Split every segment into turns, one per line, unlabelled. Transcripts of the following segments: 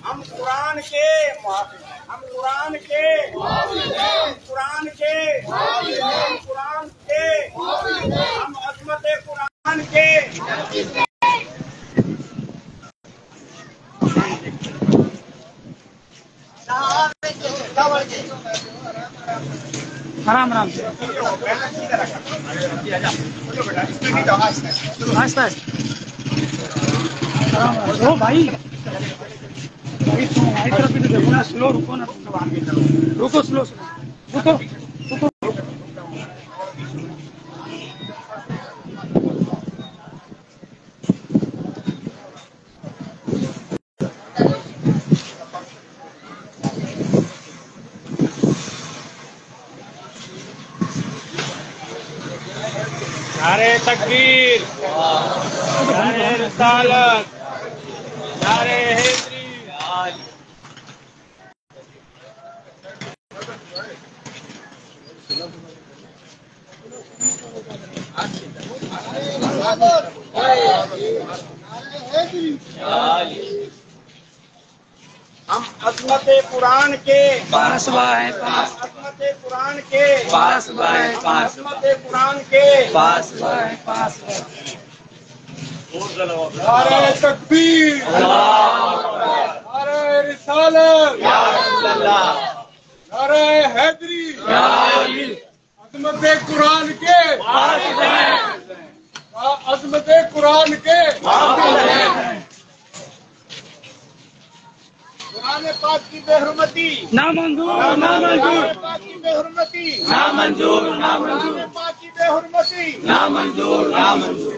ہم قرآن کے ہم قرآن کے قرآن کے قرآن کے ہم عظمت قرآن کے
آرام آرام سے آہستہ آہستہ بھائی ہماری طرف بھی تو دیکھو نا سلو رکو نا رکو سلو رکو رکو
نعرہ تکبیر نعرہ رسالت نعرہ حیدری ہم عظمت قرآن کے
پاس ہیں
عظمت قرآن کے
پاس ہیں
عظمت قرآن کے
پاس پاس
نعرہ تکبیر نعرہ رسالت نعرہ حیدری عظمت قرآن کے عظمت قرآن کے قرآن پاک کی بے حرمتی
نامنظور نامنظور
پاک کی بے حرمتی
نامنظور نامنظور
قرآن پاک کی بے حرمتی
نامنظور نامنظور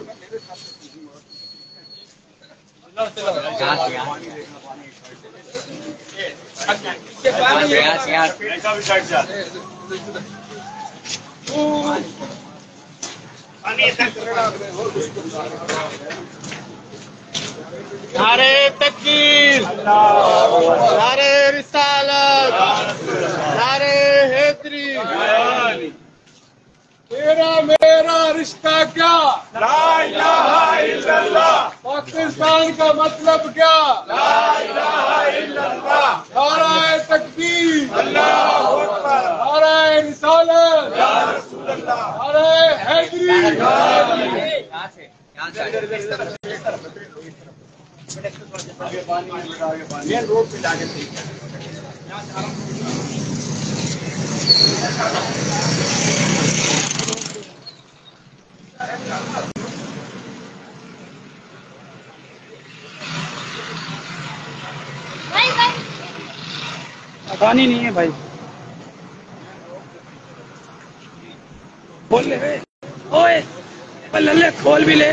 نعرہ تکبیر نعرہ رسالت نعرہ حیدری تیرا میرا رشتہ کیا لا الہ الا اللہ پاکستان کا مطلب کیا لا الہ الا اللہ نعرہ تکبیر اللہ اکبر نعرہ رسالت یا رسول اللہ نعرہ حیدری مین روڈ پہ جا کے
پانی نہیں ہے بھائی کھول لے اوئے للے کھول بھی لے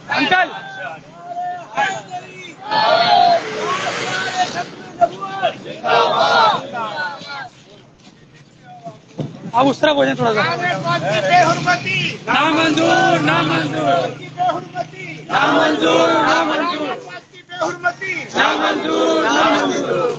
انکل آپ اس طرح بولیں تھوڑا سا نامنظور نامنظور نامنظور نامنظور نامنظور نامنظور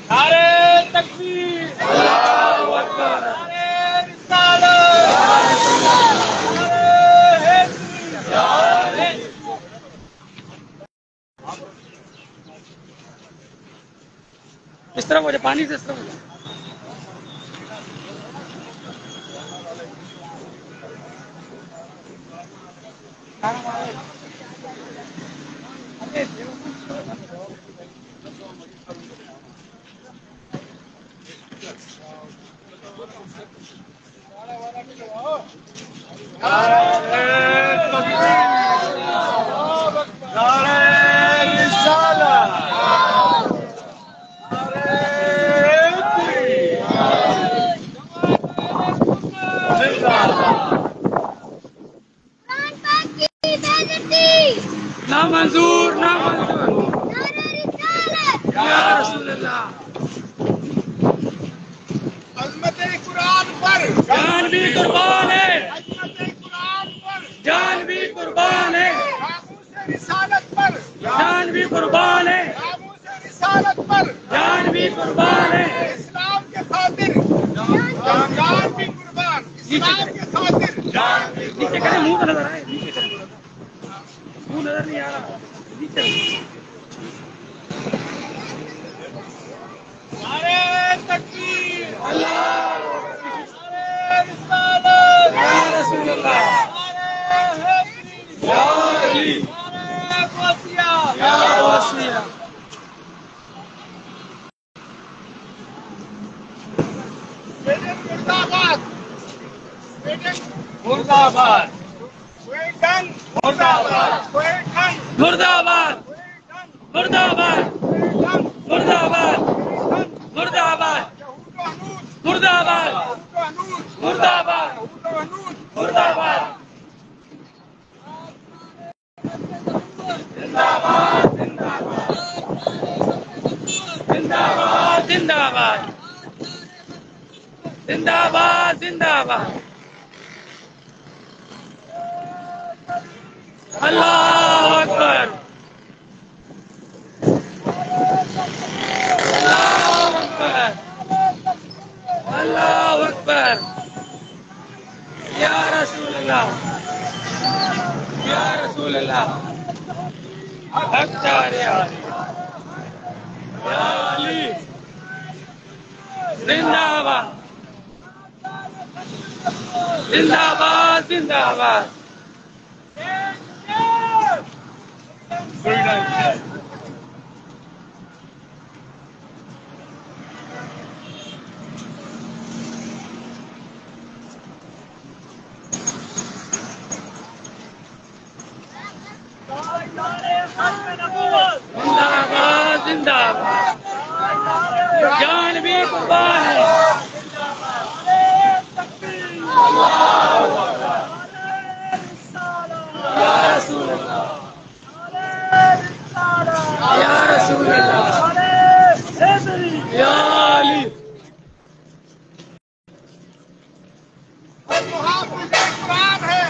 نعرہ تکبیر اللہ اکبر نعرہ رسالت نعرہ حیدری
اس طرح ہو جائے پانی سے اس طرح ہو جائے نا منظور نا منظور یا رسول اللہ
عظمت قرآن پر
جان بھی قربان ہے
عظمت قرآن پر
جان بھی قربان ہے
ناموس رسالت پر
جان بھی قربان ہے
ناموس رسالت پر
جان بھی قربان ہے
اسلام کے خاطر جان بھی قربان اسلام کے خاطر
نیچے کریں منہ تو نظر آئے نیچے کریں منہ نظر نہیں آ رہا نیچے
نعرہ تکبیر
اللہ
نعرہ رسالت
یا رسول اللہ
نعرہ حیدری
یا علی
نعرہ غوثیہ
یا وسیع
مرد آباد
مرد آباد
مرد آباد
مرد آباد مرد آباد مرد آباد مرد آباد مرد آباد مرد آباد مرد آباد زندہ باد زندہ باد زندہ باد زندہ باد زندہ باد اللہ اکبر اللہ اکبر اللہ اکبر یا رسول اللہ یا رسول اللہ حق جاری یا علی زندہ باد زندہ باد زندہ باد زندہ باد جان بھی قربان ہے یا رسول اللہ یا رسول اللہ یا علی
ہم محافظ قرآن ہیں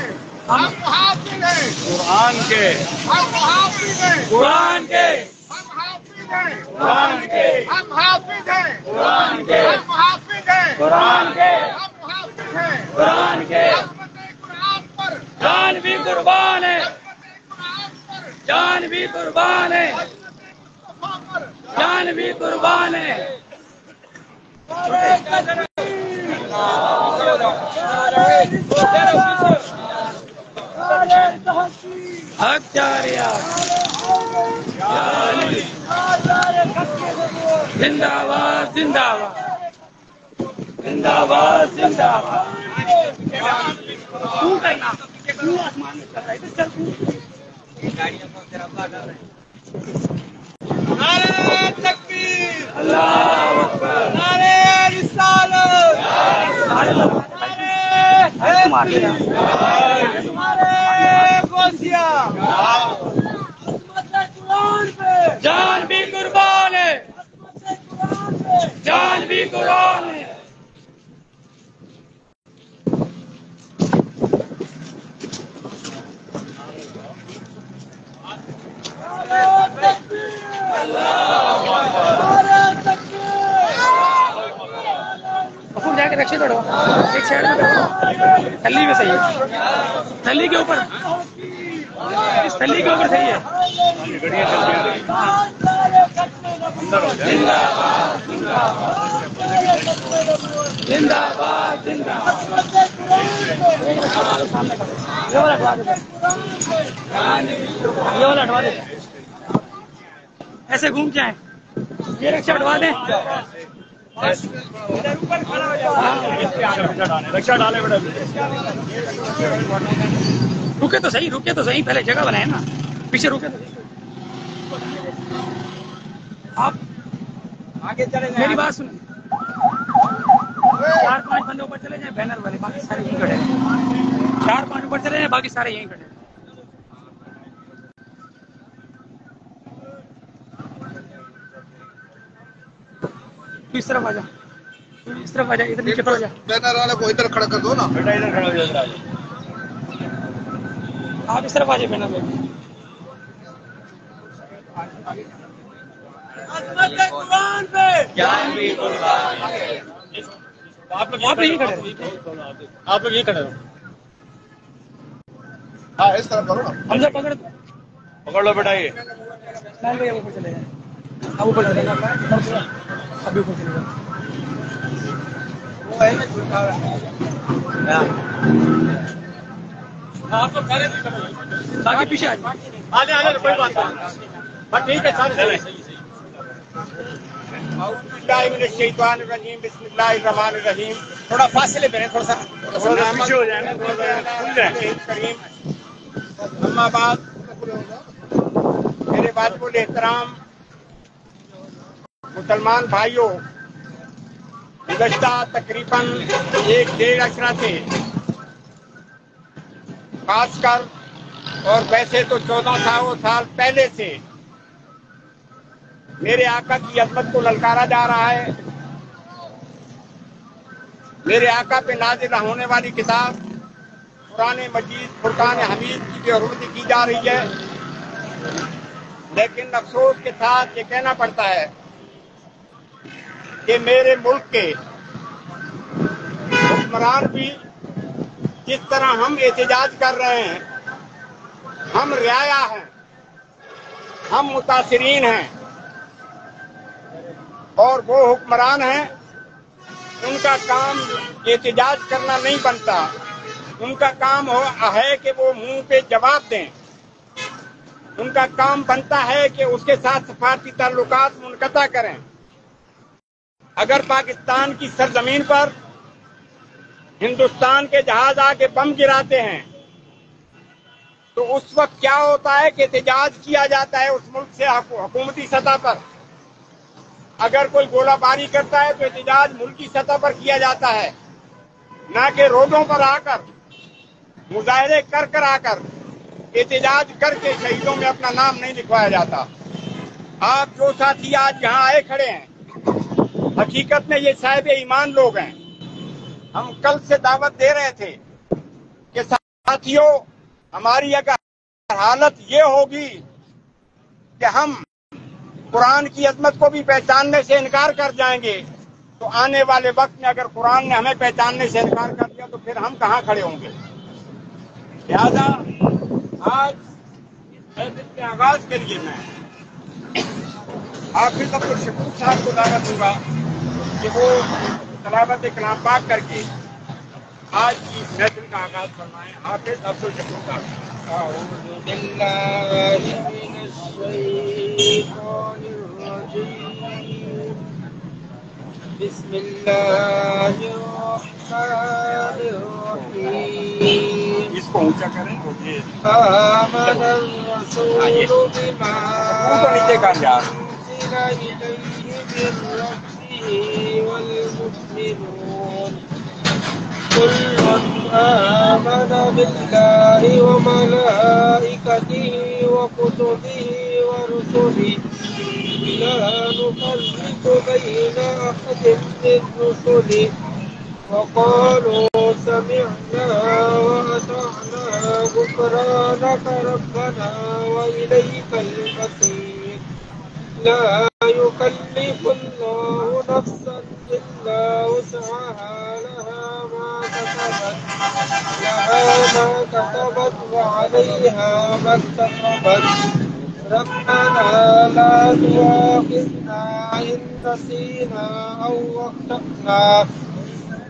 ہم محافظ ہیں
قرآن کے
ہم محافظ ہیں
قرآن کے
ہم حافظ ہیں
قرآن کے
ہم حافظ ہیں
قرآن کے
ہم محافظ ہیں
قرآن کے
ہم محافظ ہیں
قرآن کے
عظمت قرآن پر
جان بھی قربان ہے
عظمت قرآن پر
جان بھی قربان ہے
عظمت مصطفیٰ پر
جان بھی قربان ہے حق جاریہ یا علی زندہ باد زندہ باد زندہ باد زندہ باد
نعرہ تکبیر
اللہ اکبر
نعرہ رسالت نعرہ غوثیہ
جان بھی قربان ہے جان بھی قربان ہے جا کے رکشے توڑو ایک سائڈ میں تھلی میں صحیح ہے تھلی کے اوپر اس تھلی کے اوپر صحیح ہے زندہ باد زندہ یہ والا ہٹوا دے یہ والا ہٹوا دے ایسے گھوم کے آئے یہ رکشا ہٹوا دیں
رکشا ڈالے بیٹا
رکے تو صحیح پہلے جگہ بنائے نا پیچھے رکے تو صحیح آپ
آگے چلے
میری بات سنیں 4-5 بندے اوپر چلے جائیں بینر والے باقی سارے یہیں کھڑے ہیں 4-5 اوپر چلے جائیں باقی سارے یہیں کھڑے ہیں تو اس طرف آ جا ادھر نیچے پڑ جا
بینر والے کو ادھر کھڑا کر دو نا بیٹا ادھر کھڑا ہو جائے
آپ اس طرف آ جائے بینر والے
آپ لوگ
یہیں کھڑے
آپ لوگ یہ کھڑے ہو ہاں اس طرح کرو نا
حمزہ پکڑ
پکڑ لو بیٹا یہ
اسماعیل بھائی اوپر چلے جائیں اب اوپر چلے جائیں ابھی اوپر چلے جائیں باقی پیچھے آ جائیں
آجے کوئی بات نہیں بس ٹھیک ہے سارے اعوذ باللہ من الشیطان الرجیم بسم اللہ الرحمن الرحیم تھوڑا فاصلے پہ رہیں تھوڑا سا پیچھے ہو جائیں کریم اما بعد میرے واجب الاحترام مسلمان بھائیوں گزشتہ تقریباً 1-1.5 عشرہ سے خاص کر اور ویسے تو 14 سال پہلے سے میرے آقا کی عظمت کو للکارا جا رہا ہے میرے آقا پہ نازل ہونے والی کتاب قرآن مجید فرقان حمید کی بے حرمتی کی جا رہی ہے لیکن افسوس کے ساتھ یہ کہنا پڑتا ہے کہ میرے ملک کے حکمران بھی جس طرح ہم احتجاج کر رہے ہیں ہم رعایا ہیں ہم متاثرین ہیں اور وہ حکمران ہیں ان کا کام احتجاج کرنا نہیں بنتا ان کا کام ہے کہ وہ منہ پہ جواب دیں ان کا کام بنتا ہے کہ اس کے ساتھ سفارتی تعلقات منقطع کریں اگر پاکستان کی سرزمین پر ہندوستان کے جہاز آ کے بم گراتے ہیں تو اس وقت کیا ہوتا ہے کہ احتجاج کیا جاتا ہے اس ملک سے حکومتی سطح پر اگر کوئی گولہ باری کرتا ہے تو احتجاج ملکی سطح پر کیا جاتا ہے نہ کہ روڈوں پر آ کر مظاہرے کر آ کر احتجاج کر کے شہیدوں میں اپنا نام نہیں لکھوایا جاتا آپ جو ساتھی آج یہاں آئے کھڑے ہیں حقیقت میں یہ صاحب ایمان لوگ ہیں ہم کل سے دعوت دے رہے تھے کہ ساتھیوں ہماری اگر حالت یہ ہوگی کہ ہم قرآن کی عظمت کو بھی پہچاننے سے انکار کر جائیں گے تو آنے والے وقت میں اگر قرآن نے ہمیں پہچاننے سے انکار کر دیا تو پھر ہم کہاں کھڑے ہوں گے لہذا آج محفل کے آغاز کے لیے میں حافظ عبدالشکور صاحب کو دعوت دوں گا کہ وہ تلاوت کلام پاک کر کے آج کی محفل کا آغاز فرمائیں حافظ عبدالشکور صاحب اعوذ باللہ من الشیطان الرجیم بسم اللہ الرحمن الرحیم اس کو اونچا کریں آمن الرسول بما انزل الیہ من ربہ والمؤمنون كل آمن بالله وملائكته وكتبه ورسله لا نفرق بين أحد من رسله وقالوا سمعنا وأطعنا غفرانك ربنا وإليك المصير لا يكلف الله نفسا إلا وسعها لها ما كسبت وعليها ما اكتسبت
ربنا لا تؤاخذنا إن نسينا أو أخطأنا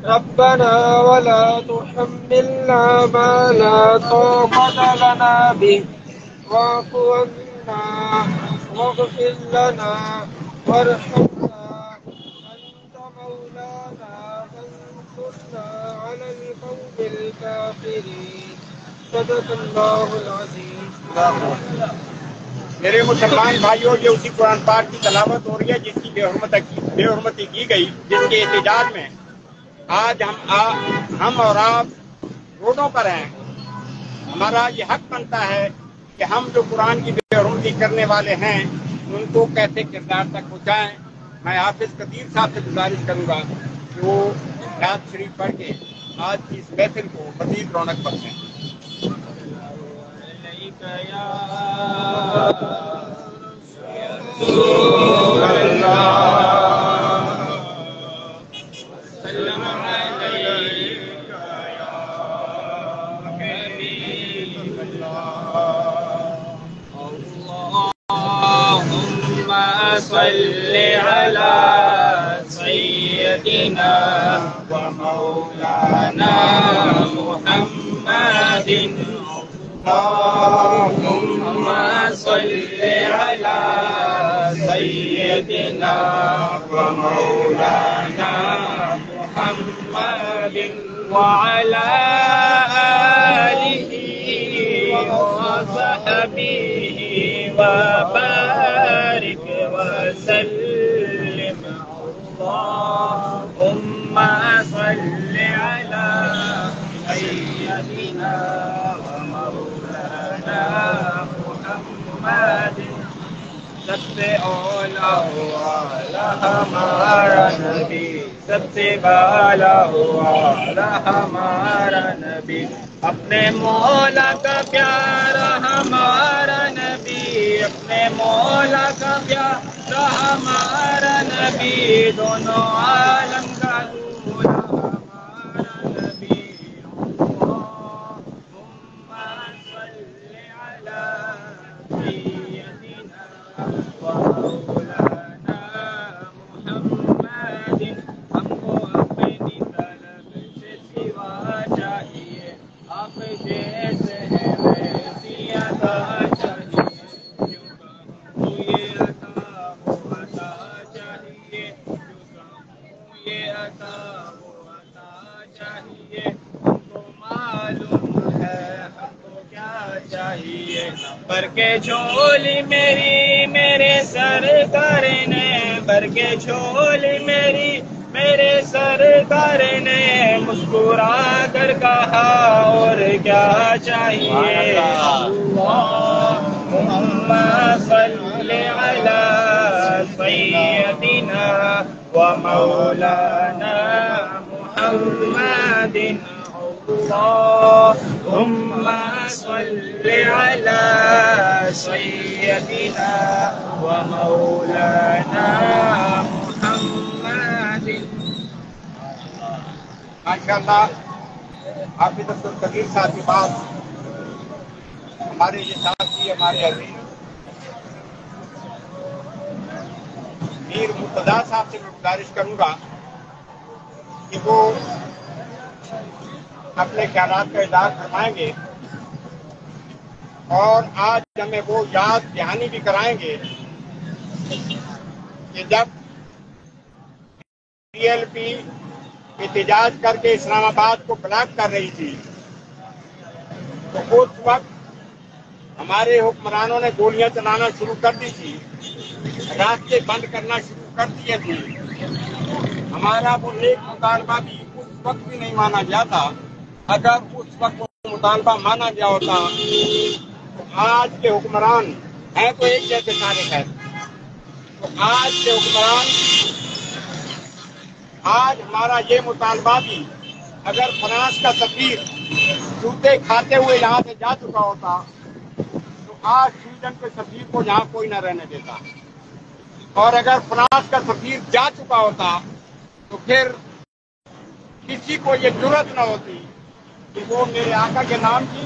ربنا ولا تحملنا ما لا طاقة لنا به واعف عنا واغفر لنا وارحمنا أنت مولانا فانصرنا على القوم الكافرين صدق الله العظيم.
میرے مسلمان بھائیوں، یہ اسی قرآن پاک کی تلاوت ہو رہی ہے جس کی بے حرمتی کی گئی، جس کے احتجاج میں آج ہم اور آپ روڈوں پر ہیں. ہمارا یہ حق بنتا ہے کہ ہم جو قرآن کی بے حرمتی کرنے والے ہیں ان کو کیسے کردار تک پہنچائیں. میں حافظ قدیر صاحب سے گزارش کروں گا کہ وہ نعت شریف پڑھ کے آج کی اس محفل کو مزید رونق بخشیں.
صل على سيدنا ومولانا محمد اللهم صل على سيدنا ومولانا محمد وعلى آله وصحبه وبارك وسلم. اللهم صل على سيدنا ومولانا محمد. سب سے اولا والا ہمارا نبی، سب سے بالا والا ہمارا نبی، اپنے مولا کا پیارا ہمارا نبی، اپنے مولا کا پیارا ہمارا نبی، دونوں عالم کا دولا ہمارا نبی. اللهم صل على سيدنا ومولانا محمد. ہم کو اپنی طلب سے سوا چاہیے، آپ جیسے ہیں ویسی عطا چاہیے. جو کہوں یہ عطا وہ عطا چاہیے، جو کہوں یہ عطا وہ عطا چاہیے. ہم کو معلوم ہے ہم کو کیا چاہیے، بھر کے جھولی میری میرے سرکار نے، بھر کے جھولی میری میرے سرکار نے مسکرا کر کہا اور کیا چاہیے. اللهم صل على سيدنا ومولانا محمد. اللهم صل على سيدنا ومولانا محمد.
ماشاءاللہ حافظ قدیر صاحب کے بعد ہمارے یہ ساتھی ہمارے عزیز میر مرتضیٰ صاحب سے میں گزارش کروں گا کہ وہ اپنے خیالات کا اظہار فرمائیں گے اور آج ہمیں وہ یاد دہانی بھی کرائیں گے کہ جب PLP احتجاج کر کے اسلام آباد کو بلاک کر رہی تھی تو اس وقت ہمارے حکمرانوں نے گولیاں چلانا شروع کر دی تھی، راستے بند کرنا شروع کر دیے تھے. ہمارا وہ ایک مطالبہ بھی اس وقت بھی نہیں مانا گیا تھا. اگر اس وقت وہ مطالبہ مانا گیا ہوتا تو آج کے حکمران ہیں تو ایک جیسے سارے خیر، تو آج کے حکمران آج ہمارا یہ مطالبہ بھی اگر فرانس کا سفیر جوتے کھاتے ہوئے یہاں سے جا چکا ہوتا تو آج سویڈن کے سفیر کو یہاں کوئی نہ رہنے دیتا، اور اگر فرانس کا سفیر جا چکا ہوتا تو پھر کسی کو یہ جرت نہ ہوتی کہ وہ میرے آقا کے نام کی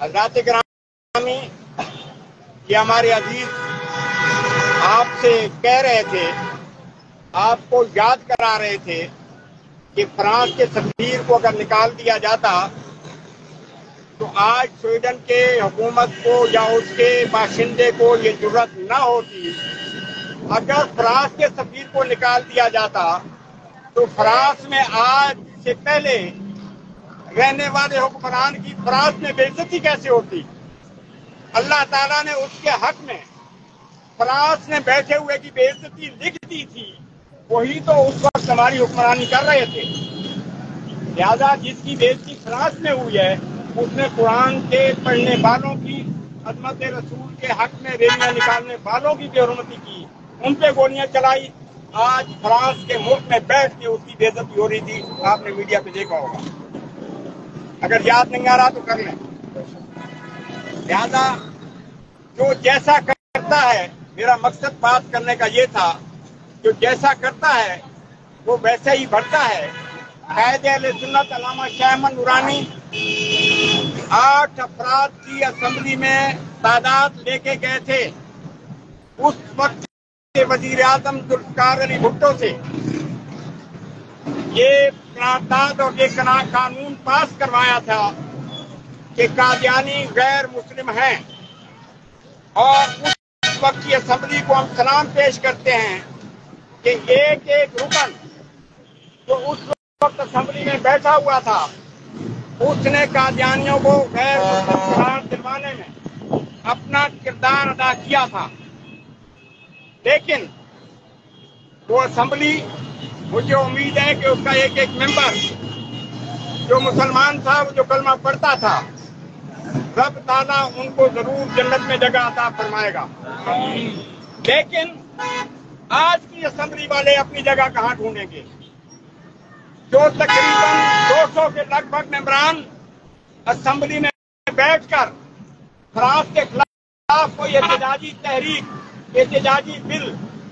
حضرات گرامی، یہ ہمارے عزیز آپ سے کہہ رہے تھے، آپ کو یاد کرا رہے تھے کہ فرانس کے سفیر کو اگر نکال دیا جاتا تو آج سویڈن کے حکومت کو یا اس کے باشندے کو یہ جرت نہ ہوتی۔ اگر فرانس کے سفیر کو نکال دیا جاتا تو فرانس میں آج سے پہلے رہنے والے حکمران کی فرانس میں بے عزتی کیسے ہوتی؟ اللہ تعالیٰ نے اس کے حق میں فرانس میں بیٹھے ہوئے کی بے عزتی لکھ دی تھی، وہی تو اس وقت ہماری حکمرانی کر رہے تھے۔ لہذا جس کی بے عزتی فرانس میں ہوئی ہے، اس نے قرآن کے پڑھنے والوں کی، عظمت رسول کے حق میں ریلیاں نکالنے والوں کی بے حرمتی کی، ان پہ گولیاں چلائی۔ آج فرانس کے ملک میں بیٹھ کے اس کی بے عزتی ہو رہی تھی، آپ نے میڈیا پہ دیکھا ہوگا، اگر یاد نہیں آ رہا تو کر لیں۔ لہذا جو جیسا کرتا ہے، میرا مقصد بات کرنے کا یہ تھا، جو جیسا کرتا ہے وہ ویسے ہی بڑھتا ہے۔ قائد اہل سنت علامہ شاہ احمد نورانی 8 افراد کی اسمبلی میں تعداد لے کے گئے تھے، اس وقت کے وزیر اعظم ذوالفقار علی بھٹو سے یہ قرارداد اور یہ قانون پاس کروایا تھا کہ قادیانی غیر مسلم ہیں، اور اس وقت کی اسمبلی کو ہم سلام پیش کرتے ہیں کہ ایک ایک رکن جو اس وقت اسمبلی میں بیٹھا ہوا تھا، اس نے قادیانیوں کو غیر مسلم قرار دلوانے میں اپنا کردار ادا کیا تھا۔ لیکن وہ اسمبلی، مجھے امید ہے کہ اس کا ایک ایک ممبر جو مسلمان تھا، وہ جو کلمہ پڑھتا تھا، رب تعالیٰ ان کو ضرور جنت میں جگہ عطا فرمائے گا۔ لیکن آج کی اسمبلی والے اپنی جگہ کہاں ڈھونڈیں گے؟ جو تقریباً 200 کے لگ بھگ ممبران اسمبلی میں بیٹھ کر فرانس کے خلاف کوئی احتجاجی تحریک، احتجاجی بل،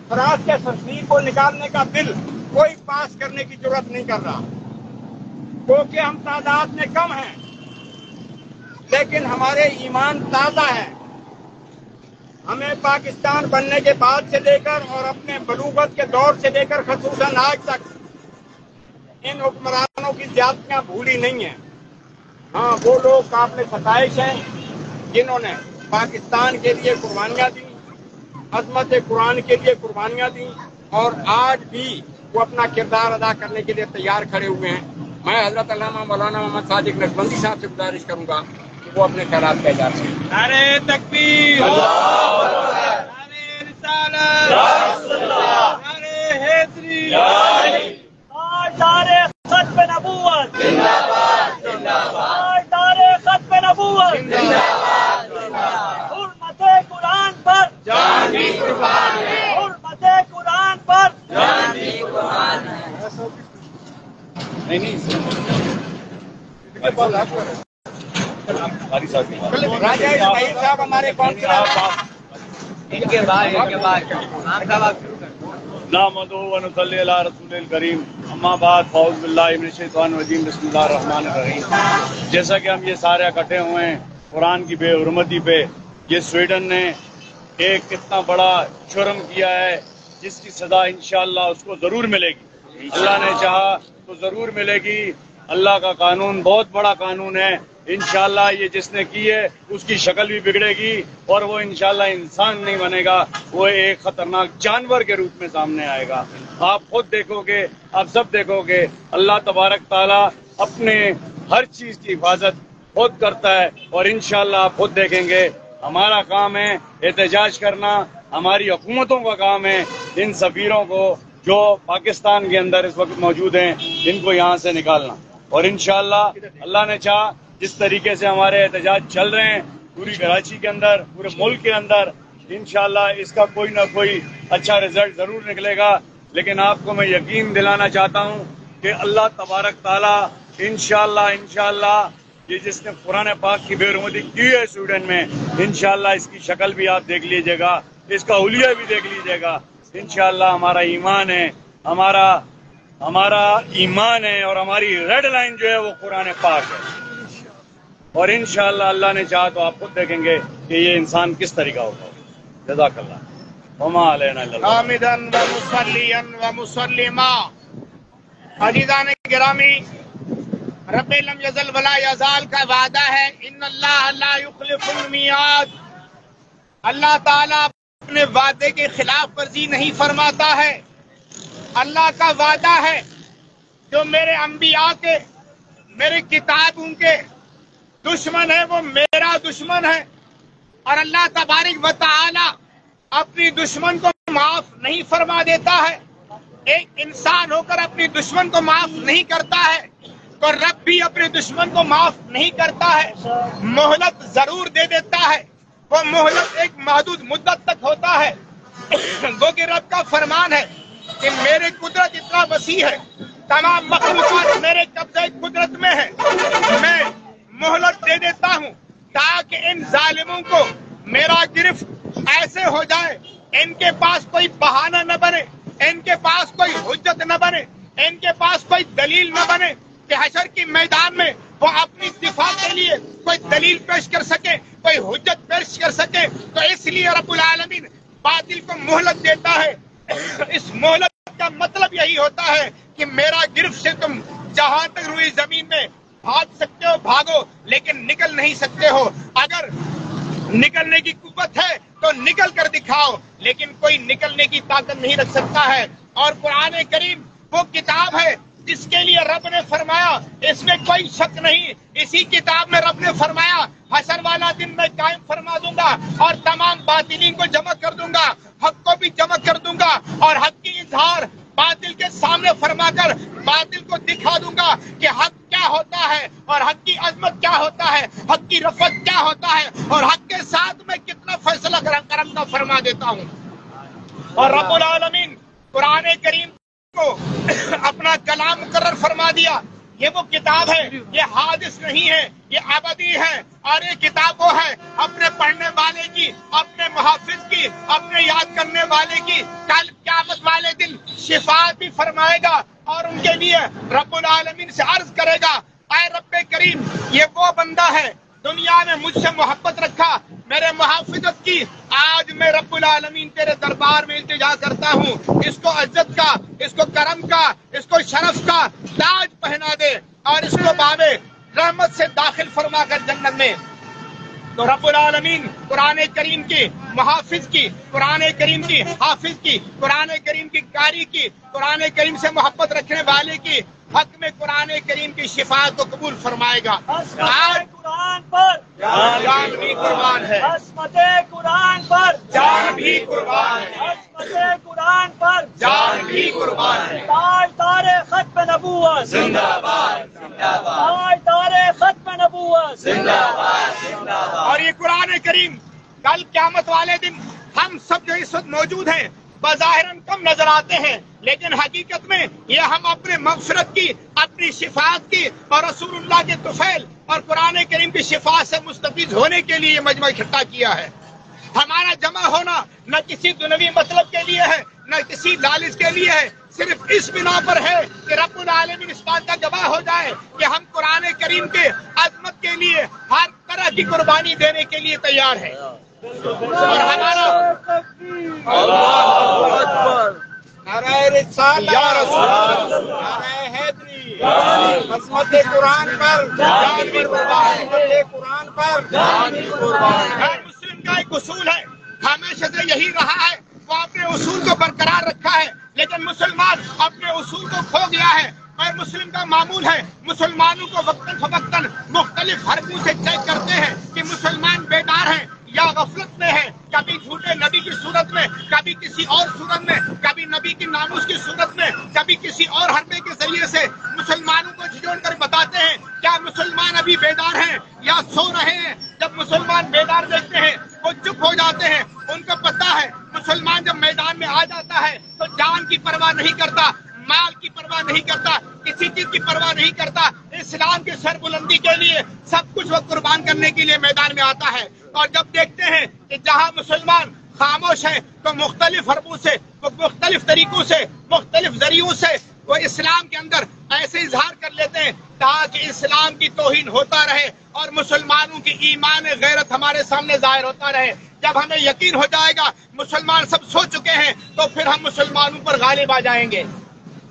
فرانس کے سفیر کو نکالنے کا بل کوئی پاس کرنے کی ضرورت نہیں کر رہا، کیونکہ ہم تعداد میں کم ہیں، لیکن ہمارے ایمان تازہ ہے۔ ہمیں پاکستان بننے کے بعد سے لے کر اور اپنے بلوغت کے دور سے لے کر خصوصاً آج تک ان حکمرانوں کی زیادتیاں بھولی نہیں ہیں۔ ہاں، وہ لوگ قابل ستائش ہیں جنہوں نے پاکستان کے لیے قربانیاں دی، عظمت قرآن کے لیے قربانیاں دی، اور آج بھی وہ اپنا کردار ادا کرنے کے لیے تیار کھڑے ہوئے ہیں۔ میں حضرت علامہ مولانا محمد صادق نقشبندی صاحب سے گزارش کروں گا کہ وہ اپنے خیالات کا اظہار کریں۔
نعرہ تکبیر، نعرہ رسالت، نعرہ حیدری،
تاجدار ختم نبوت، تاجدار ختم نبوت، حرمت قرآن پر
جان بھی قربان ہے،
حرمت قرآن پر
جان بھی قربان ہے۔
راجہ اسماعیل صاحب ہمارے کونسلر،
نحمدہ و نصلی علی رسول الکریم، اما بعد، فاعوذ باللہ من الشیطان الرجیم، بسم اللہ الرحمن الرحیم۔ جیسا کہ ہم یہ سارے اکٹھے ہوئے ہیں قرآن کی بے حرمتی پہ، یہ سویڈن نے ایک اتنا بڑا جرم کیا ہے جس کی سزا انشاءاللہ اس کو ضرور ملے گی، اللہ نے چاہا تو ضرور ملے گی۔ اللہ کا قانون بہت بڑا قانون ہے، انشاءاللہ یہ جس نے کی ہے اس کی شکل بھی بگڑے گی، اور وہ انشاءاللہ انسان نہیں بنے گا، وہ ایک خطرناک جانور کے روپ میں سامنے آئے گا۔ آپ خود دیکھو گے، آپ سب دیکھو گے، اللہ تبارک تعالیٰ اپنے ہر چیز کی حفاظت خود کرتا ہے، اور انشاءاللہ آپ خود دیکھیں گے۔ ہمارا کام ہے احتجاج کرنا، ہماری حکومتوں کا کام ہے ان سفیروں کو جو پاکستان کے اندر اس وقت موجود ہیں ان کو یہاں سے نکالنا، اور انشاءاللہ اللہ نے چاہا جس طریقے سے ہمارے احتجاج چل رہے ہیں پوری کراچی کے اندر، پورے ملک کے اندر، انشاءاللہ اس کا کوئی نہ کوئی اچھا رزلٹ ضرور نکلے گا۔ لیکن آپ کو میں یقین دلانا چاہتا ہوں کہ اللہ تبارک تعالیٰ انشاءاللہ یہ جس نے قرآن پاک کی بے حرمتی کی ہے سویڈن میں، انشاءاللہ اس کی شکل بھی آپ دیکھ لیجئے گا، اس کا حلیہ بھی دیکھ لیجئے گا۔ انشاءاللہ ہمارا ایمان ہے، ہمارا ایمان ہے، اور ہماری ریڈ لائن جو ہے وہ قرآن پاک ہے۔ اور انشاءاللہ اللہ نے چاہا تو آپ خود دیکھیں گے کہ یہ انسان کس طریقہ ہوگا. جزاک اللہ. وما علینا الا البلاغ.
حامداً و مصلیاً و مسلما. عزیزان گرامی، رب لم یزل ولا یزال کا وعدہ ہے، ان اللہ لا یخلف المیعاد. اللہ تعالیٰ اپنے وعدے کے خلاف ورزی نہیں فرماتا ہے. اللہ کا وعدہ ہے جو میرے انبیاء کے، میرے کتابوں کے دشمن ہے وہ میرا دشمن ہے، اور اللہ تبارک و تعالی اپنی دشمن کو معاف نہیں فرما دیتا ہے. ایک انسان ہو کر اپنی دشمن کو معاف نہیں کرتا ہے تو رب بھی اپنے دشمن کو معاف نہیں کرتا ہے. مہلت ضرور دے دیتا ہے، وہ مہلت ایک محدود مدت تک ہوتا ہے. وہ کہ رب کا فرمان ہے کہ میرے قدرت اتنا وسیع ہے، تمام مخلوقات میرے قبضے قدرت میں ہے. میں مہلت دے دیتا ہوں تاکہ ان ظالموں کو میرا گرفت ایسے ہو جائے، ان کے پاس کوئی بہانہ نہ بنے، ان کے پاس کوئی حجت نہ بنے، ان کے پاس کوئی دلیل نہ بنے کہ حشر کی میدان میں وہ اپنی دفاع کے لیے کوئی دلیل پیش کر سکے، کوئی حجت پیش کر سکے. تو اس لیے رب العالمین باطل کو مہلت دیتا ہے. اس مہلت کا مطلب یہی ہوتا ہے کہ میرا گرفت سے تم جہاں تک روئی زمین میں بھاگ سکتے ہو بھاگو، لیکن نکل نہیں سکتے ہو. اگر نکلنے کی قوت ہے تو نکل کر دکھاؤ، لیکن کوئی نکلنے کی طاقت نہیں رکھ سکتا ہے. اور قرآن کریم وہ کتاب ہے جس کے لیے رب نے فرمایا اس میں کوئی شک نہیں. اسی کتاب میں رب نے فرمایا حشر والا دن میں قائم فرما دوں گا اور تمام باطلین کو جمع کر دوں گا، حق کو بھی جمع کر دوں گا، اور حق کی اظہار باطل کے سامنے فرما کر باطل کو دکھا دوں گا کہ حق کیا ہوتا ہے اور حق کی عظمت کیا ہوتا ہے، حق کی رفعت کیا ہوتا ہے، اور حق کے ساتھ میں کتنا فیصلہ کرم کا فرما دیتا ہوں. اور رب العالمین قرآن کریم کو اپنا کلام مقرر فرما دیا. یہ وہ کتاب ہے، یہ حادث نہیں ہے، یہ ابدی ہے. اور یہ کتاب وہ ہے اپنے پڑھنے والے کی، اپنے محافظ کی، اپنے یاد کرنے والے کی کل قیامت والے دن شفاعت بھی فرمائے گا، اور ان کے لیے رب العالمین سے عرض کرے گا اے رب کریم یہ وہ بندہ ہے دنیا میں مجھ سے محبت رکھا، میرے محافظت کی، آج میں رب العالمین تیرے دربار میں التجا کرتا ہوں اس کو عزت کا، اس کو کرم کا، اس کو شرف کا تاج پہنا دے اور اس کو بابے رحمت سے داخل فرما کر جنت میں. تو رب العالمین قرآن کریم کی محافظ کی، قرآن کریم کی حافظ کی، قرآن کریم کی قاری کی، قرآن کریم سے محبت رکھنے والے کی حق میں قرآن کریم کی شفاعت کو قبول فرمائے گا. آج
قرآن پر
جان بھی قربان ہے،
عصمت قرآن پر
جان بھی قربان ہے،
عصمت قرآن پر
جان بھی قربان ہے.
تاجدار ختم نبوت
زندہ باد،
تاجدار ختم نبوت
زندہ باد. اور یہ قرآن کریم کل قیامت والے دن ہم سب جو اس وقت موجود ہیں بظاہراً کم نظر آتے ہیں، لیکن حقیقت میں یہ ہم اپنے مغفرت کی، اپنی شفاعت کی اور رسول اللہ کے طفیل اور قرآن کریم کی شفاعت سے مستفید ہونے کے لیے یہ مجمع اکٹھا کیا ہے. ہمارا جمع ہونا نہ کسی دنیوی مطلب کے لیے ہے، نہ کسی لالچ کے لیے ہے، صرف اس بنا پر ہے کہ رب العالمین اس بات کا گواہ ہو جائے کہ ہم قرآن کریم کے عظمت کے لیے ہر طرح کی قربانی دینے کے لیے تیار ہیں. اور ہمارا نعرہ رسالت یا رسول اللہ، نعرہ حیدری، عظمت قرآن پر جان بھی قربان، عظمت قرآن پر جان بھی قربان. ہر مسلم کا ایک اصول ہے، ہمیشہ سے یہی رہا ہے، وہ اپنے اصول کو برقرار رکھا ہے، لیکن مسلمان اپنے اصول کو کھو گیا ہے. اور مسلم کا معمول ہے مسلمانوں کو وقتاً فوقتاً مختلف حربوں سے چیک کرتے ہیں کہ مسلمان بیدار ہیں یا غفلت میں ہے. کبھی جھوٹے نبی کی صورت میں، کبھی کسی اور صورت میں، کبھی نبی کی ناموس کی صورت میں، کبھی کسی اور حربے کے ذریعے سے مسلمانوں کو جھنجھوڑ کر بتاتے ہیں کیا مسلمان ابھی بیدار ہیں یا سو رہے ہیں. جب مسلمان بیدار دیکھتے ہیں وہ چپ ہو جاتے ہیں. ان کو پتا ہے مسلمان جب میدان میں آ جاتا ہے تو جان کی پرواہ نہیں کرتا، مال کی پرواہ نہیں کرتا، کسی چیز کی پرواہ نہیں کرتا. اسلام کی سربلندی کے لیے سب کچھ وہ قربان کرنے کے لیے میدان میں آتا ہے. اور جب دیکھتے ہیں کہ جہاں مسلمان خاموش ہیں تو مختلف حربوں سے، مختلف طریقوں سے، مختلف ذریعوں سے وہ اسلام کے اندر ایسے اظہار کر لیتے ہیں تاکہ اسلام کی توہین ہوتا رہے اور مسلمانوں کی ایمان غیرت ہمارے سامنے ظاہر ہوتا رہے. جب ہمیں یقین ہو جائے گا مسلمان سب سو چکے ہیں تو پھر ہم مسلمانوں پر غالب آ جائیں گے.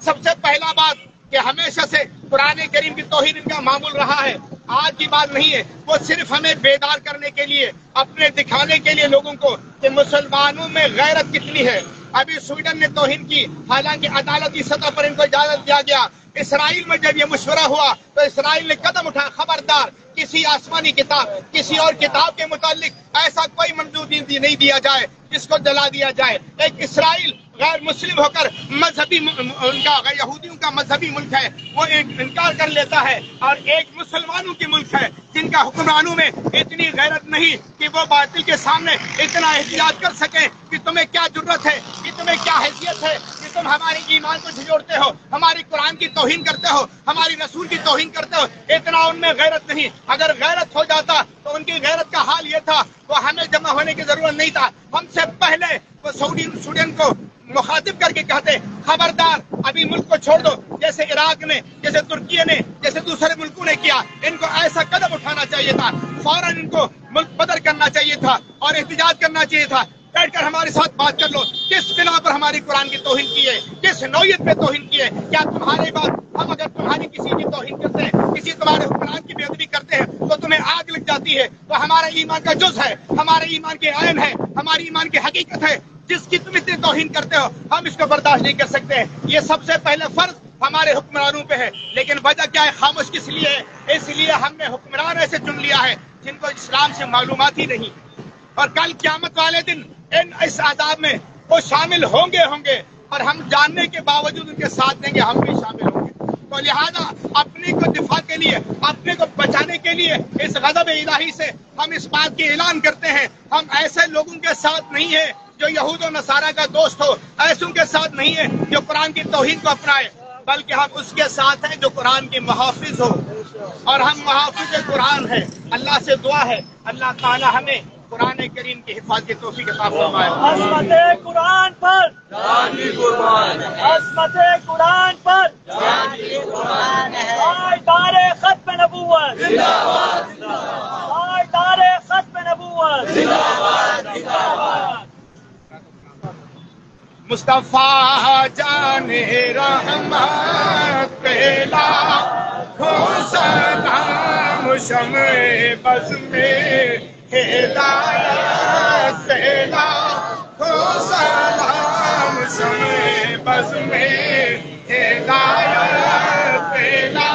سب سے پہلا بات کہ ہمیشہ سے قرآن کریم کی توہین ان کا معمول رہا ہے، آج کی بات نہیں ہے. وہ صرف ہمیں بیدار کرنے کے لیے، اپنے دکھانے کے لیے لوگوں کو کہ مسلمانوں میں غیرت کتنی ہے. ابھی سویڈن نے توہین کی، حالانکہ عدالتی سطح پر ان کو اجازت دیا گیا. اسرائیل میں جب یہ مشورہ ہوا تو اسرائیل نے قدم اٹھا، خبردار کسی آسمانی کتاب، کسی اور کتاب کے متعلق ایسا کوئی منظوری نہیں دیا جائے جس کو جلا دیا جائے. ایک اسرائیل غیر مسلم ہو کر مذہبی ان کا یہودیوں کا مذہبی ملک ہے، وہ انکار کر لیتا ہے، اور ایک مسلمانوں کی ملک ہے جن کا حکمرانوں میں اتنی غیرت نہیں کہ وہ باطل کے سامنے اتنا احتجاج کر سکیں کہ تمہیں کیا جرت ہے، کہ تمہیں کیا حیثیت ہے کہ تم ہمارے ایمان کو جھنجھوڑتے ہو، ہماری قرآن کی توہین کرتے ہو، ہماری رسول کی توہین کرتے ہو. اتنا ان میں غیرت نہیں. اگر غیرت ہو جاتا تو ان کی غیرت کا حال یہ تھا وہ ہمیں جمع ہونے کی ضرورت نہیں تھا. ہم سے پہلے وہ سوڈین کو مخاطب کر کے کہتے خبردار ابھی ملک کو چھوڑ دو، جیسے عراق نے، جیسے ترکی نے، جیسے دوسرے ملکوں نے کیا. ان کو ایسا قدم اٹھانا چاہیے تھا، فوراً ان کو ملک بدر کرنا چاہیے تھا اور احتجاج کرنا چاہیے تھا. بیٹھ کر ہمارے ساتھ بات کر لو، کس بنا پر ہماری قرآن کی توہین کی ہے، کس نوعیت پہ توہین کی ہے. کیا تمہاری بات، ہم اگر تمہاری کسی کی توہین کرتے ہیں، کسی تمہارے حکمران کی بے ادبی کرتے ہیں تو تمہیں آگ لگ جاتی ہے، تو ہمارا ایمان کا جز ہے، ہمارے ایمان کے عین ہے، ہماری ایمان کی حقیقت ہے. جس کی تم اتنی توہین کرتے ہو ہم اس کو برداشت نہیں کر سکتے ہیں. یہ سب سے پہلے فرض ہمارے حکمرانوں پہ ہے. لیکن وجہ کیا ہے، خاموش کس لیے ہے؟ اس لیے ہم نے حکمران ایسے چن لیا ہے جن کو اسلام سے معلومات ہی نہیں، اور کل قیامت والے دن اس عذاب میں وہ شامل ہوں گے اور ہم جاننے کے باوجود ان کے ساتھ دیں گے، ہم بھی شامل ہوں گے. تو لہذا اپنے کو دفاع کے لیے، اپنے کو بچانے کے لیے اس غضب الہی سے ہم اس بات کی اعلان کرتے ہیں، ہم ایسے لوگوں کے ساتھ نہیں ہیں جو یہود و نصارہ کا دوست ہو، ایسوں کے ساتھ نہیں ہیں جو قرآن کی توہین کو اپنائے، بلکہ ہم اس کے ساتھ ہیں جو قرآن کے محافظ ہو، اور ہم محافظ قرآن ہیں. اللہ سے دعا ہے اللہ تعالی ہمیں قرآن کریم کی حفاظت کی توفیق عطا فرمائے.
عظمت قرآن پر، عظمت قرآن پر، پائیدار ختم نبوت، پائیدار ختم نبوت.
مصطفیٰ جان رحمت پہلا ہو سلام شمع بز میں ہدایت پہلا ہو سلام شمع بز میں ہدایت پہلا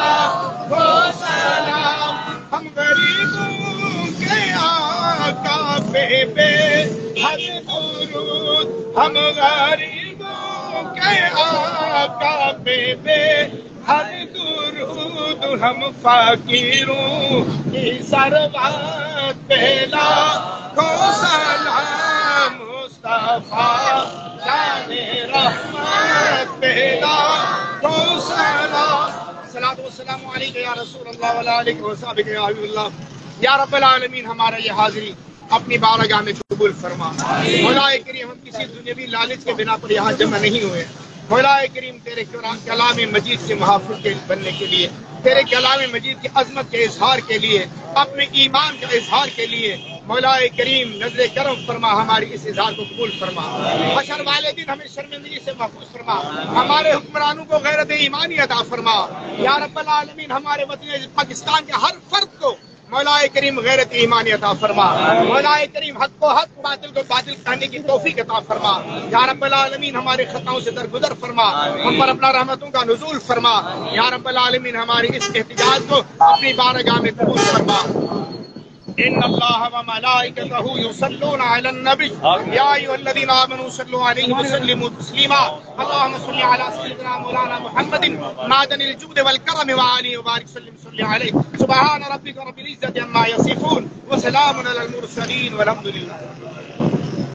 ہو سلام. ہم غریبوں کے آقا پہ بے حد درود، ہم غریبوں کے آقا پہ بے حد درود، ہم فقیروں کی ثروت پہلا کو سلام مصطفیٰ جان رحمت پہلا کو سلام. الصلاۃ والسلام علیکہ یا رسول اللہ وعلی آلہ وصحبہ یا حبیب اللہ. یا رب العالمین ہمارا یہ حاضری اپنی بارگاہ میں قبول فرما. مولا کریم ہم کسی دنیاوی لالچ کے بنا پر یہاں جمع نہیں ہوئے. مولا کریم تیرے کلام مجید کے محافظ کے بننے کے لیے، تیرے کلام مجید کی عظمت کے اظہار کے لیے، اپنے ایمان کا اظہار کے لیے مولا کریم نظر کرم فرما، ہماری اس اظہار کو قبول فرما. حشر والے دن ہمیں شرمندگی سے محفوظ فرما، ہمارے حکمرانوں کو غیرت ایمانی عطا فرما. یا رب العالمین ہمارے وطن پاکستان کے ہر فرد کو مولا کریم غیرت ایمانی عطا فرما. مولا کریم حق کو حق، باطل کو باطل کہنے کی توفیق عطا فرما. یا رب العالمین ہمارے خطاؤں سے درگزر فرما، ہم پر اپنا رحمتوں کا نزول فرما. یا رب العالمین ہماری اس احتجاج کو اپنی بارگاہ میں قبول فرما. ان اللہ وملائکتہ یصلون علی النبی یا ایھا الذین آمنوا صلوا علیہ وسلموا تسلیما. اللهم صل علی سیدنا مولانا محمد معدن الجود والکرم وآلہ وبارک صلی علیہ. سبحان ربک رب العزة عما یصفون وسلام علی المرسلین والحمد للہ.